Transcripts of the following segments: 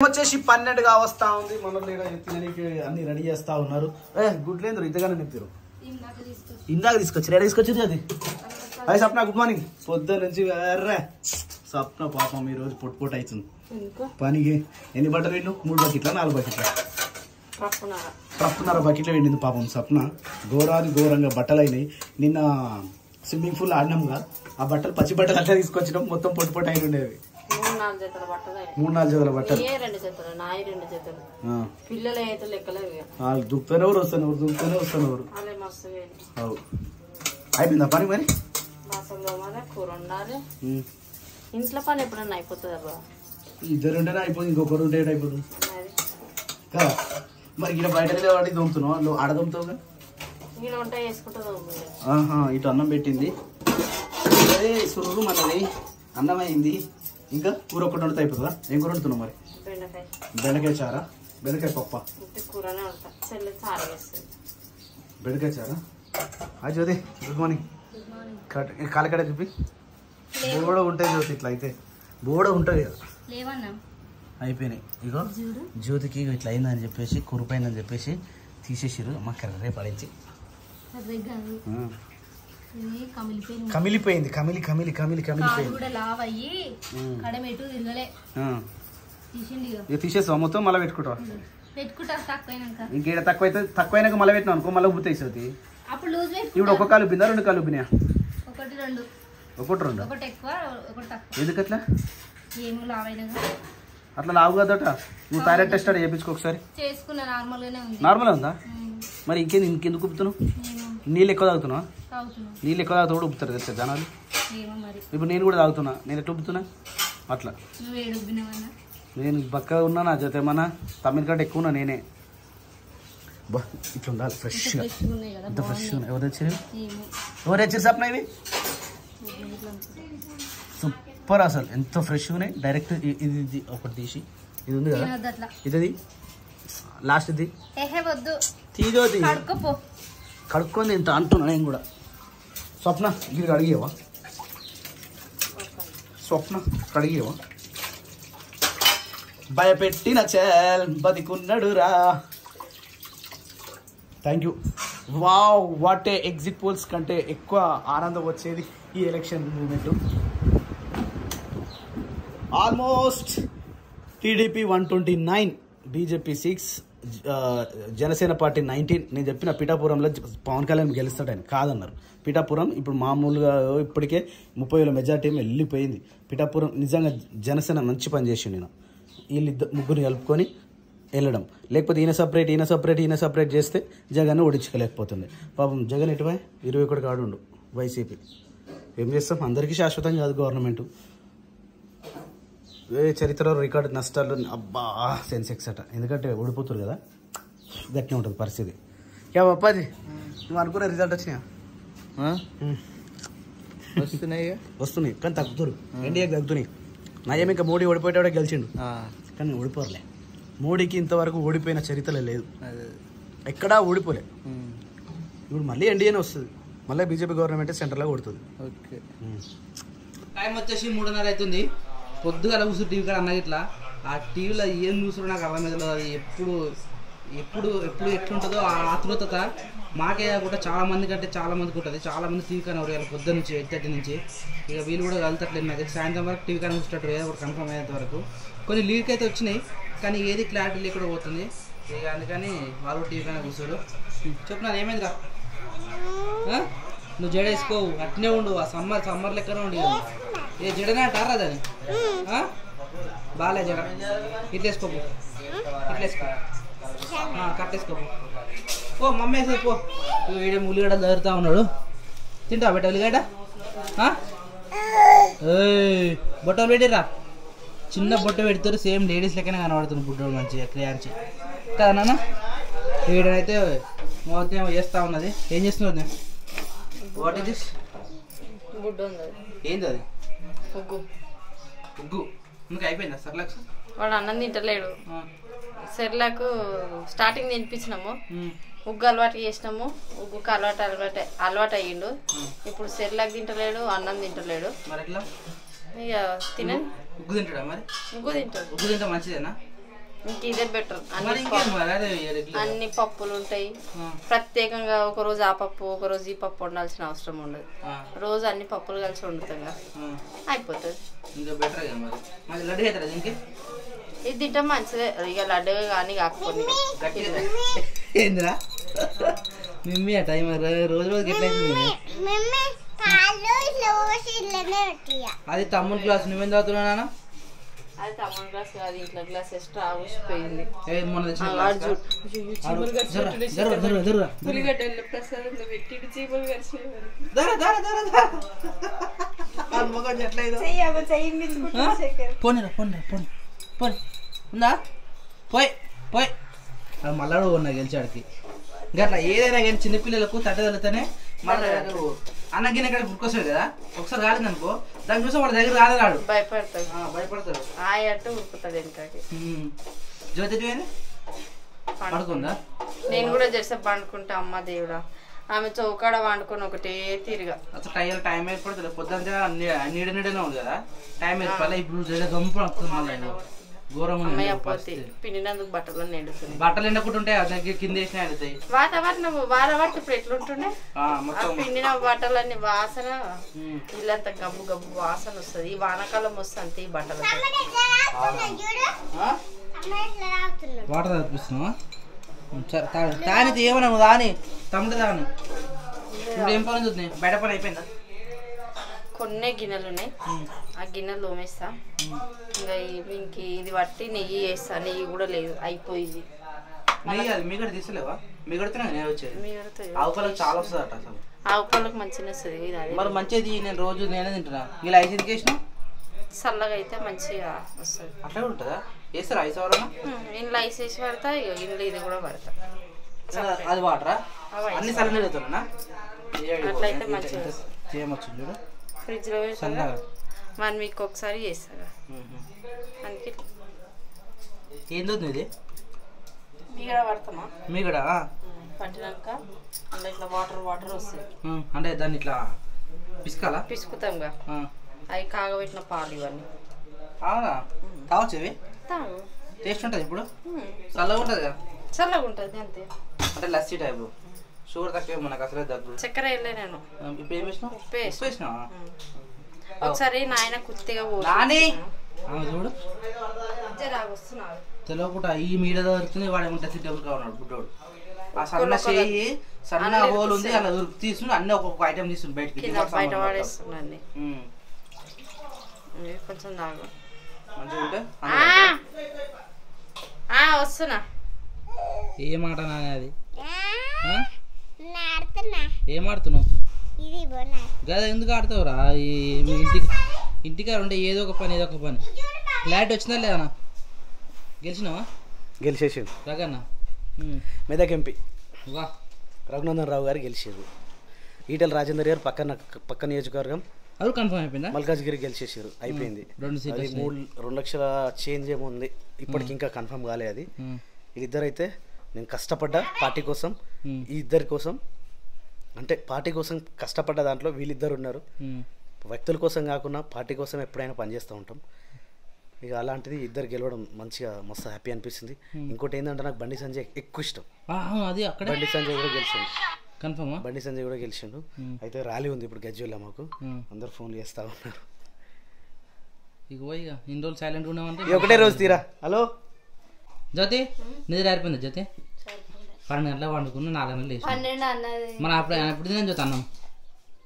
వచ్చేసి 12గా వస్తా ఉంది. మనోళ్ళు తినడానికి అన్ని రెడీ చేస్తా ఉన్నారు. గుడ్లేందరు ఇంతగానే నింపారు. ఇందాక తీసుకొచ్చి రెడీ తీసుకొచ్చింది అది. అది సప్న గుడ్ మార్నింగ్. పొద్దున్న నుంచి సప్న పాపం ఈ రోజు పొట్టు అవుతుంది పనికి. ఎన్ని బట్టలు వెండు? 3 బకెట్ల 4 బకెట్ల 1.5 బకెట్లు వెండింది పాపం సప్న. ఘోరంగా బట్టలు అయినాయి. నిన్న స్విమ్మింగ్ పూల్ ఆడినాంగా, ఆ బట్టలు పచ్చి బట్టలు అట్లా తీసుకొచ్చినాం. మొత్తం పొట్టు అయిన ఉండేవి. 3-4 జతల బట్టలు. వాళ్ళు దుక్కుతూనే వస్తున్నారు. అయిపోయిందా పని మరి? కూర ఉండాలి. ఇంట్లో పని ఎప్పుడన్నా అయిపోతుంది అబ్బా. 2 ఉంటేనే అయిపోతుంది, ఇంకొకరు ఉంటే అయిపోతుంది కదా. మరి ఇక్కడ బయట వాడి దొంగతున్నావు, ఆడ దొంగతావుగా. ఇటు అన్నం పెట్టింది, అదే సురుగు మనది అన్నం అయింది. ఇంకా కూర ఒకటి వండితే అయిపోతుందా? ఏం కూర వండుతున్నావు మరి? బెండకాయ చారా, బెండకాయ పప్ప, బెండకాయ చారా. అది జ్యోతి గుడ్ మార్నింగ్. కాలకడ చూపి. బోడ ఉంటాయి జ్యోతి, ఇట్లా అయితే బోడ ఉంటుంది కదా. అయిపోయినాయి. ఇగో జ్యోతికి ఇట్లా అయిందని చెప్పేసి, కురుపైందని చెప్పేసి తీసేసిరు. అమ్మ కర్రే పడించి కమిలిపోయింది. తీసేస్తావు మొత్తం, మళ్ళీ పెట్టుకుంటావు. ఇంకేడ తక్కువైనాక మళ్ళీ పెట్టినావు అనుకో, మళ్ళీ ఉబ్బుతాయి సోతి. ఇప్పుడు 1 కాలు ఉబ్బిందా 2 కాలు ఉబ్బినాయా? 1 2. ఎందుకట్లా? అట్లా లావు కదట. నువ్వు థైరాయిడ్ టెస్ట్ అక్కడ చేయించుకో ఒకసారి. నార్మల్ ఉందా? మరి ఇంకెందుకు ఉబ్బుతున్నావు? నీళ్ళు ఎక్కువ తాగుతున్నావా? నీళ్ళు ఎక్కువ తాగుతా కూడా ఉబ్బుతారు తెలుసా జనాలు. ఇప్పుడు నేను కూడా తాగుతున్నా. నేను ఎట్లా ఉబ్బుతున్నా అట్లా. నేను బక్కగా ఉన్నా, నా జత ఏమన్నా తమిళ కంటే ఎక్కువ ఉన్నా నేనే. బా ఇట్లా ఉండాలి ఫ్రెష్గా. ఎంత ఫ్రెష్గా ఉన్నాయి. ఎవరు వచ్చారు సప్న? ఇవి సూపర్ అసలు, ఎంత ఫ్రెష్గా ఉన్నాయి. డైరెక్ట్ ఇది ఒకటి తీసి, ఇది ఉంది కదా ఇది లాస్ట్ ఇది తీదోది కడుక్కొని ఇంత అంటున్నా నేను కూడా. స్వప్న గిరికి అడిగేవా? స్వప్న కడిగేవా? భయపెట్టిన చల్ బతికున్నాడు రా. Thank you. Wow, what a exit polls కంటే ఎక్కువ ఆనందం వచ్చేది ఈ election moment. Almost TDP 129, BJP 6, Janasena party 19. నేను చెప్పిన పిఠాపురంలో పవన్ కళ్యాణ్ గెలుస్తాడని కాదన్నారు. పిఠాపురం ఇప్పుడు మామూలుగా ఇప్పటికే 30,000 మెజార్టీ వెళ్ళిపోయింది. పిఠాపురం నిజంగా జనసేన మంచి పని చేసి నేను వీళ్ళు ముగ్గురిని కలుపుకొని వెళ్ళడం. లేకపోతే ఈయన సపరేట్ చేస్తే జగన్ ఓడించుకోలేకపోతుంది. పాపం జగన్ ఎటువై 21 కాడు ఉండు వైసీపీ. ఏం చేస్తాం, అందరికీ శాశ్వతం కాదు గవర్నమెంట్. చరిత్రలో రికార్డు నష్టాలు అబ్బా సెన్సెక్స్ అట. ఎందుకంటే ఓడిపోతురు కదా, గట్టిగా ఉంటుంది పరిస్థితి. క్యా అప్పాజీ, నువ్వు అనుకున్న రిజల్ట్ వచ్చినాయా? వస్తున్నాయి కానీ తగ్గుతురు. ఎన్డీఏకి తగ్గుతున్నాయి. నయం ఇంకా మోడీ ఓడిపోయేటప్పుడే గెలిచిండు కానీ ఓడిపోరలే. మోడీకి ఇంతవరకు ఓడిపోయిన చరిత్రలే లేదు, ఎక్కడా ఓడిపోలే. ఇప్పుడు మళ్ళీ ఎన్డీఏనే వస్తుంది, మళ్ళీ బీజేపీ గవర్నమెంటే సెంటర్లో కొడుతుంది. ఓకే, టైం వచ్చేసి 3:30 అవుతుంది. పొద్దుగా కూర్చుని టీవీ కాడ అన్నది ఇట్లా. ఆ టీవీలో ఏం చూస్తున్నా నాకు అర్థమైంది. అది ఎప్పుడు ఎట్లుంటుందో ఆ ఆతృత మాకే కాకుండా చాలా మందికి ఉంటుంది. చాలా మంది టీవీ కానీ ఎవరు పొద్దున్న నుంచి 8:30 నుంచి. ఇక వీళ్ళు కూడా వెళ్తట్లేదు. నాకు సాయంత్రం వరకు టీవీ కానీ కూర్చుంటారు, ఏదో ఒకటి కన్ఫర్మ్ అయ్యేంత వరకు. కొన్ని లీక్ అయితే వచ్చినాయి కానీ ఏది క్లారిటీ లేకుండా పోతుంది. ఇక అందుకని వాళ్ళు టీవీ కానీ కూర్చోడు. చెప్పు నాది ఏమైందిరా? నువ్వు జడేసుకోవు, అట్నే ఉండు. ఆ సమ్మర్ లెక్కనే ఉండి. ఏ జడనే అంటారా దాన్ని? బాలే జడ ఇట్లేసుకోపు, ఇట్లేసుకో, కట్టేసుకోపు. ఓ మమ్మీ వేసేది పో. వీడే ఉల్లిగడ్డ దొరుకుతా ఉన్నాడు. తింటావా బెట్ట ఉల్లిగడ్డ? బొట్టలు పెట్టిరా. చిన్న బొట్ట పెడతారు, సేమ్ లేడీస్ లెక్కనే కనబడుతుంది బుడ్డోడు మంచిగా క్లియర్చి కదా నాన్న. వీడనైతే మొత్తం చేస్తూ ఉన్నది. ఏం చేస్తున్నది? What is this? ఏంది అది? ఉగ్గు. ఇంకా అయిపోయిందా సెర్లాక్? వాడు అన్నం తింటలేడు. సెర్లాక్ స్టార్టింగ్ తినిపించినాము, ఉగ్గు అలవాటు చేసినాము. ఉగ్గుకు అలవాటు అయ్యిండు. ఇప్పుడు సెర్లాక్ తింటలేడు, అన్నం తింటలేడు. మరి ఎట్లా? ఇక తినండి. ఉగ్గు తింటాడా? మరి ఉగ్గు తింటాడు. ఉగ్గు తింటే మంచిదేనా? ఇంక ఇదే బెటర్. మరి ఇంకేం మరి అదే అన్ని పప్పులు ఉంటాయి. ప్రత్యేకంగా ఒక రోజు ఆ పప్పు ఒక రోజు ఈ పప్పు వండాల్సిన అవసరం ఉండదు. రోజు అన్ని పప్పులు కలిసి వండుతాం కదా, అయిపోతుంది. ఇంకా బెటర్ కదా మరి. మరి లడ్డు అవుతుంది ఇంకే ఇది తింటే మంచిదే. ఇక లడ్డు కానీ కాకపోతే ఏందిరా మిమ్మీ అట రోజు రోజుకి ఎట్లయితుంది? అది తమ్ముడు గ్లాస్ నువ్వేం తాగుతున్నావు నాన్న? అది తమ్ముడు గ్లాస్ కాదు, ఇంట్లో గ్లాస్ ఎక్స్ట్రా ఊసిపోయింది. ఉల్లిగడ్డలు ప్రసాదంలో పెట్టిడు చీమలు పోనీరా పోనీ పోనీ పోనీ ఉందా పోయి పోయి అది మళ్ళా ఉన్నా గెలిచాడికి. ఇంకా అట్లా ఏదైనా కానీ చిన్నపిల్లలకు తట్టదలుతూనే మళ్ళీ అన్నగిన ఇక్కడ గుర్కొస్తాడు కదా, ఒకసారి కాలేదు అనుకో దాని చూసి వాళ్ళ దగ్గర రాలే రాడు, భయపడతాడు. ఆయట్టు ఉరుకుతాడు వెనకకి. జ్యోతి పడుకుందా? నేను కూడా చేస్తే పండుకుంటా. అమ్మ దేవుడా, ఆమె చౌకాడ వండుకొని ఒకటే తీరుగా అసలు టైం ఏర్పడుతుంది. పొద్దుంతా నీడ నీడనే ఉంది కదా, టైం ఏర్పడలే. ఇప్పుడు గంపు వస్తుంది మళ్ళీ ఘోరం. పిండినందుకు బట్టలు ఎండుతుంది. బట్టలు ఎండకుంటుంటే దగ్గర కింద వేసినా ఎండుతాయి. వాతావరణం వారబట్టి ఇప్పుడు ఎట్లుంటుండే పిండిన బట్టలన్నీ వాసన, ఇల్లంతా గబ్బు గబ్బు వాసన వస్తుంది. ఈ వానాకాలం వస్తుంది ఈ బట్టలు. వాటర్ తప్పిస్తున్నావా? సరే తాని ఏమన్నా దాని తమ్ముడు దాని ఇప్పుడు ఏం పని చూస్తున్నాయి? బయట పని అయిపోయిందా? కొన్ని గిన్నెలు ఉన్నాయి, ఆ గిన్నెలు తోమేస్తా. ఇంకా ఇంక ఇది పట్టి నెయ్యి వేస్తా. నెయ్యి కూడా లేదు, అయిపోయింది. నెయ్యి అది మీగడ తీసలేవా? మీగడితేనే నేను వచ్చేది. ఆవు పాలకు చాలా వస్తుంది అట అసలు. ఆవు పాలకు మంచిగా వస్తుంది. మరి మంచిది, నేను రోజు నేనే తింటున్నా. ఇలా ఐస్ ఎందుకు వేసినా? చల్లగా అయితే మంచిగా వస్తుంది. అట్లా ఉంటుందా? వేస్తారా ఐస్ ఎవరన్నా? ఇంట్లో ఐస్ వేసి పడతా, ఇంట్లో ఇది కూడా పడతా. అది వాటరా? అన్ని చల్ల నీళ్ళు అవుతున్నా అట్లయితే మంచిగా చేయవచ్చు. చూడు ఫ్రిడ్జ్లో వేసా 1 వీక్ ఒకసారి చేస్తా. అందుకే ఏందో ఇది మీగడ పడతామా? మీగడ పట్టినాక అందులో ఇట్లా వాటర్ వాటర్ వస్తుంది. అంటే దాన్ని ఇట్లా పిసుకాలా? పిసుకుతాంగా. అవి కాగబెట్టిన పాలు ఇవన్నీ. అవునా? తావచ్చు ఇవి? తాగు. టేస్ట్ ఉంటుంది. ఇప్పుడు చల్లగా ఉంటుంది కదా? చల్లగా ఉంటుంది అంతే. అంటే లస్సీ టైపు. షుగర్ తక్కువ మనకు అసలే దగ్గు. చక్కెర వెళ్ళే నేను. ఇప్పుడు ఏం వేసినావు? ఉప్పు వేసినావా? ఒకసారి నాయన కుర్తిగా చూడు వస్తున్నాడు తెలియకుండా ఈ మీడ దొరుకుతుంది. వాడు ఏమంటే సిట్టబుల్ గా ఉన్నాడు బుడ్డోడు. ఆ సన్న చేయి సన్న హోల్ ఉంది, అలా తీసుకుని అన్ని ఒక్కొక్క ఐటమ్ తీసుకుని బయటకి బయట వాడేస్తున్నాండి. కొంచెం తాగు. మంచిగా ఉంటే వస్తున్నా. ఏ మాట నాది? ఏం ఆడుతున్నావు? గదా ఎందుకు ఆడతావురా? ఇంటికి ఉంటే ఏదో ఒక పని క్లారిటీ వచ్చిందా లేదా? గెలిచినావా? గెలిచేసి రగన్నా మెదక్ ఎంపీ వా రఘునందన్ రావు గారు గెలిచారు. ఈటెల రాజేందర్ గారు పక్క నియోజకవర్గం అది కన్ఫర్మ్ అయిపోయిందా? మల్కాజ్గిరి గెలిచేసారు, అయిపోయింది. 2 లక్షల చేంజ్ ఏమో ఉంది ఇప్పటికి, ఇంకా కన్ఫర్మ్ కాలే అది. వీళ్ళిద్దరైతే నేను కష్టపడ్డా పార్టీ కోసం, ఈ ఇద్దరి కోసం, అంటే పార్టీ కోసం కష్టపడ్డ దాంట్లో వీళ్ళిద్దరు ఉన్నారు. వ్యక్తుల కోసం కాకుండా పార్టీ కోసం ఎప్పుడైనా పనిచేస్తూ ఉంటాం. ఇక అలాంటిది ఇద్దరు గెలవడం మంచిగా మస్తు హ్యాపీ అనిపిస్తుంది. ఇంకోటి ఏంటంటే నాకు బండి సంజయ్ ఎక్కువ ఇష్టం. బండి సంజయ్ కూడా గెలిచిండు. కన్ఫర్మ్ బండి సంజయ్ కూడా గెలిచిండు. అయితే ర్యాలీ ఉంది ఇప్పుడు గజ్వేల్లో మాకు, అందరు ఫోన్లు చేస్తూ ఉన్నారు. ఇక ఇన్ని రోజులు సైలెంట్గా ఉన్నామంటే ఒకటే రోజు తీరా. హలో జ్యోతి, నిద్ర అయిపోయింది జ్యోతి? 12 గంటలకు వండుకున్నా, 4 గంటలు వేసి మన అప్పుడు తిన జ్యోతి అన్నం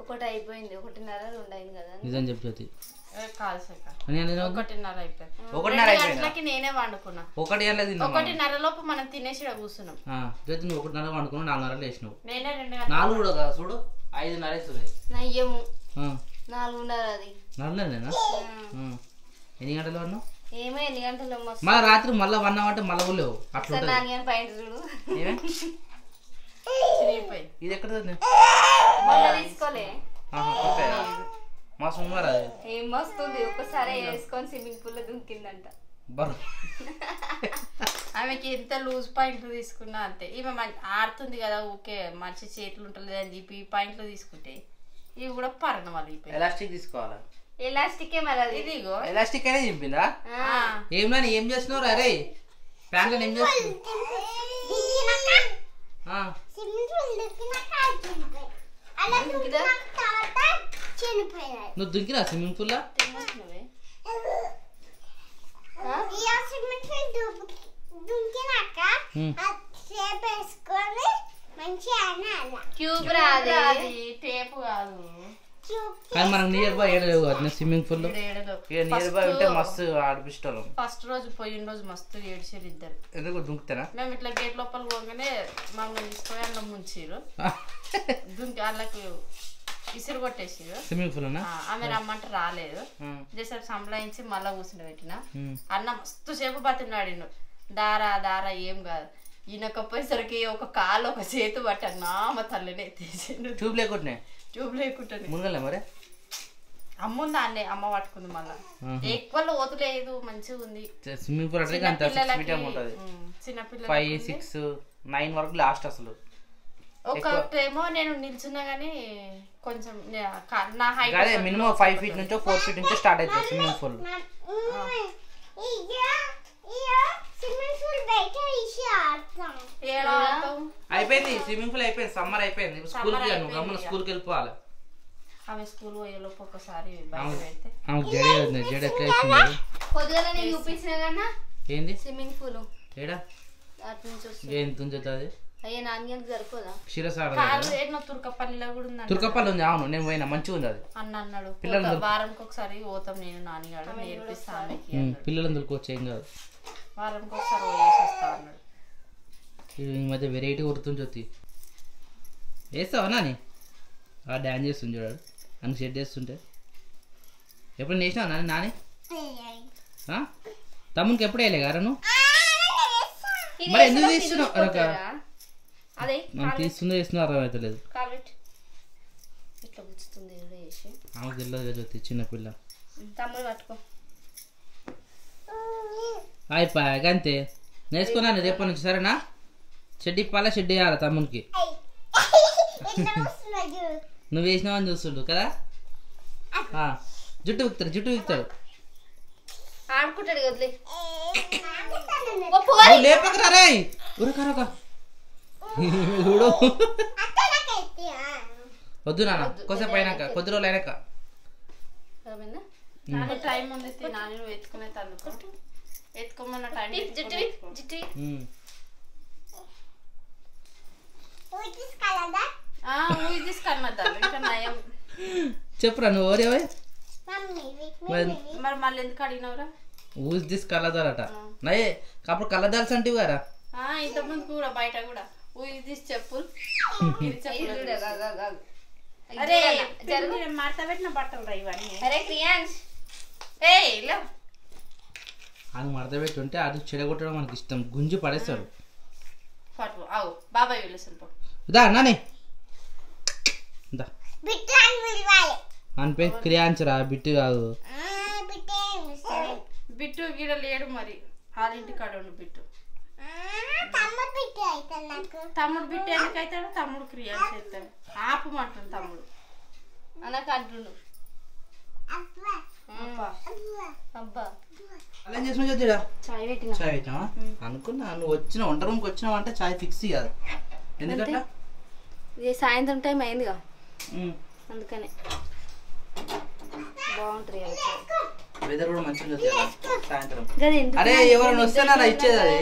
ఒకటి అయిపోయింది, 1:30 2 అయింది కదా. నిజం చెప్పు జ్యోతి. 1:30 అయిపోయింది. నేనే వండుకున్నా. 1 గంటలకు తిన్నా. 1:30 లోపు మనం తినేసి కూర్చున్నాం. జ్యోతి నువ్వు 1:30 వండుకున్నా, 4:30 వేసినావు. నేనే 4 కూడా కదా చూడు, 5:30 అవుతుంది. నయ్యము 4:30 అది 4:30నేనా? ఎన్ని గంటలు వాడినావు? ఏమో ఎన్ని గంటలు. మళ్ళీ రాత్రి మళ్ళీ 1 అవర్ అంటే మళ్ళీ లేవు. అట్లా ఇది ఎక్కడ తీసుకోలే మా సోమవారం అది ఏం వస్తుంది. ఒకసారి వేసుకొని స్విమ్మింగ్ పూల్ లో దుంకిందంట. ఆమెకి ఎంత లూజ్ పాయింట్లు తీసుకున్నా అంతే. ఈమె ఆడుతుంది కదా, ఓకే మంచి చేతులు ఉంటుంది అని చెప్పి పాయింట్లు తీసుకుంటే ఇవి కూడా పరణ వాళ్ళు. ఎలాస్టిక్ తీసుకోవాలా? ఎలాస్టిక్ మరి ఇదిగో ఎలాస్టిక్ అయినా చెప్పిందా? ఏం చేస్తున్నావు? అరే ప్యాన్లో ఏం చేస్తుంది నువ్వు దుంకిరా స్విమ్మింగ్ పూల్ కానీ మనకు నియర్ బై ఏడలేవు కదా స్విమ్మింగ్ పూల్ నియర్ బై ఉంటే మస్తు ఆడిపిస్తారు. ఫస్ట్ రోజు పోయిన రోజు మస్తు ఏడ్చారు ఇద్దరు. ఎందుకు దుంకుతారా? మేము ఇట్లా గేట్ లోపల పోగానే మమ్మల్ని తీసుకొని అన్నం ముంచారు. దుంకి వాళ్ళకి ఇసురు కొట్టేసారు స్విమ్మింగ్ పూల్. ఆమె రమ్మంటే రాలేదు. జస్ట్ సంబలాయించి మళ్ళా కూర్చుని పెట్టిన. అన్న మస్తు సేపు బతిన్నాడు. దారా దారా ఏం కాదు. ఈయనకపోయేసరికి ఒక కాలు ఒక చేతు పట్టాను. మా తల్లిని ఎత్తేసిండు. ట్యూబ్ లేకుంటే మునగలే మరి అమ్ముంది అన్నే అమ్మ పట్టుకుంది. మళ్ళా ఎక్కువ లోతు లేదు, మంచిగా ఉంది స్విమ్మింగ్ పూల్. అంటే చిన్నపిల్లలు 5, 6, 9 వరకు లాస్ట్. అసలు ఒకటేమో నేను నిల్చున్నా గానీ కొంచెం నా హైట్ అదే మినిమం 5 feet నుంచో 4 feet నుంచో స్టార్ట్ అవుతుంది స్విమ్మింగ్ పూల్. అయిపోయింది స్విమ్మింగ్ పూల్ అయిపోయింది. సమ్మర్ అయిపోయింది. స్కూల్కి వెళ్ళిపోవాలి. ఆమె స్కూల్ పోయేలోపు ఒకసారి ఏంది స్విమ్మింగ్ పూల్ ఏడా ఎంత ఉంచుతుంది? అయ్యే నాన్నకి సరిపోదా? తుర్కపల్లిలో కూడా ఉంది. తుర్కపల్లి ఉంది. అవును నేను పోయినా, మంచిగా ఉంది అది. అన్న అన్నాడు వారానికి ఒకసారి పోతాం నేను నాన్నగాడు నేర్పిస్తాను. పిల్లలందరూ వచ్చి ఏం కాదు, వారానికి ఒకసారి పోయేసి వస్తా అన్నాడు. ఈ మధ్య వెరైటీ కొడుతుంది. వేస్తావా నాని? ఆ డ్యాన్స్ చేస్తుంది చూడాడు అని షెడ్ చేస్తుంటే. ఎప్పుడు వేసినావు నాని? నాని తమ్మునికి ఎప్పుడు వేయలే గారా నువ్వు? మరి ఎందుకు తీస్తున్నావు? మనం తీస్తుందో వేస్తున్నా అర్థమవుతలేదు. ఆమెకు తెలియదు కదా చిన్నపిల్ల. అయిపోయాక అంతే నేర్చుకున్నాను రేపటి నుంచి. సరేనా? షెడ్ ఇప్పాలా, షెడ్ వేయాలా తమ్మునికి? నువ్వు వేసినావు అని చూస్తుండు కదా. జుట్టు విక్తాడు ఆడుకుంటాడు. లేపకరా రే ఉరకరక చూడు. వద్దు నాన్న, కొద్దిసేపు అయినాక, కొద్ది రోజులు అయినాక. టైం ఉంది నాని, నువ్వు ఎత్తుకునే తల్లుకో. ఎత్తుకోమన్న టైం చెప్పురా నువ్వు ఎవరేవై? మరి మళ్ళీ ఎందుకు అడిగినవరా? Ooze this కళ్ళదారట. నయే అప్పుడు కళ్ళదాల్సి అంటే గారా ఇంతకుముందు కూడా బయట కూడా ఊజ్ దిస్ చెప్పులు. అరే మడత పెట్టిన బట్టలు రా ఇవన్నీ. అరే క్రియాన్స్ అది మడత పెట్టి ఉంటే అది చెడగొట్టడం మనకి ఇష్టం. గుంజి పడేస్తాడు. బాబాయ్ వెళ్ళేసాను దా నాని అని పేరు క్రియాన్స్ రా, బిట్టు కాదు. బిట్టు గీడ లేడు మరి, వాళ్ళ ఇంటి కాడ ఉండు బిట్టు. తమ్ముడు బిట్టు ఎందుకు అవుతాడు? తమ్ముడు క్రియాన్స్ అవుతాడు. ఆపమంటాడు తమ్ముడు అనకు అంటుండు. చాయ్ పెట్టినా అనుకున్నా. నువ్వు వచ్చిన వంట రూమ్కి వచ్చినావు అంటే చాయ్ ఫిక్స్ కాదు. ఎందుకంటే సాయంత్రం టైం అయిందిగా, అందుకనే బాగుంటుంది. వెదర్ కూడా మంచిగా సాయంత్రం. అరే ఎవరైనా వస్తున్నారా ఇచ్చేది? అది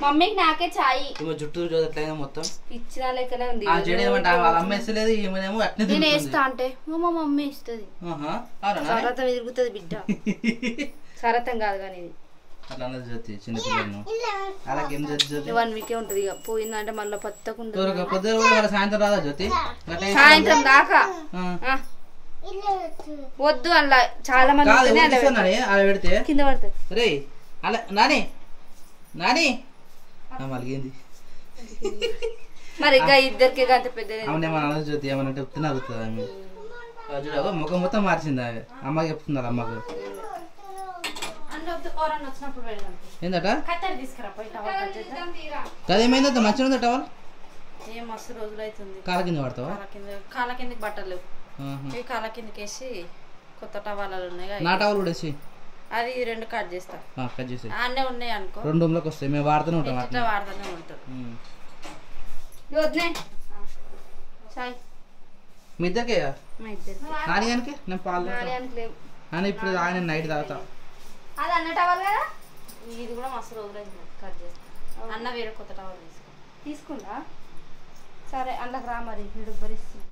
మమ్మీకి నాకే చాయ్. జుట్టు చూడట్లేదు మొత్తం ఇచ్చిన లెక్కనే ఉంది. వాళ్ళ అమ్మ వేస్తలేదు, ఈమెనేమో అట్నే నేను వేస్తా అంటే మా మమ్మీ ఇస్తుంది. సరతం తిరుగుతుంది బిడ్డ. సరతం కాదు కానీ ఇది అట్లా జ్యోతి చిన్న పిల్లలను అలాగే 1 వీకే ఉంటది. ఇక పోయిందంటే మళ్ళీ పత్తకుండా సాయంత్రం రాదా జ్యోతి? సాయంత్రం దాకా వద్దు. అలా చాలా మంది పెడితే కింద పడుతుంది. రే అలా నాని నాని మళ్ళీ మరి ఇంకా ఇద్దరికి అంత పెద్ద అవునేమన్నా జ్యోతి ఏమన్నా చెప్తున్నా అడుగుతుంది ఆమె. చూడ ముఖం మొత్తం మార్చింది ఆమె. అమ్మకి చెప్తున్నారు అమ్మకు ఏందట? అదేమైందంత మంచిగా ఉందా టవల్? ఏ మస్తు రోజులు అవుతుంది. కాళ్ళ కింద పడతావా? కాళ్ళ కిందకి బట్టలు లేవు. కాళ్ళ కిందకి వేసి కొత్త టవాలు ఉన్నాయి. నా టవల్ కూడా వేసి అది 2 కట్ చేస్తా. కట్ చేసి అన్నీ ఉన్నాయి అనుకో 2 రూమ్లోకి వస్తాయి. మేము వాడుతూనే ఉంటాం. ఇట్లా వాడుతూనే ఉంటాం. వద్దే చాయ్ మీ ఇద్దరికే మా ఇద్దరు నాన్నగానికి నేను పాలు లేవు నాన్న ఇప్పుడు ఆయన నైట్ తాగుతా. అది అన్న టవల్ కదా. ఇది కూడా మస్తు రోజులు కట్ చేస్తా. అన్న వేరే కొత్త టవల్ తీసుకుంటా. సరే అందులోకి రా మరి వీడు భరిస్తుంది.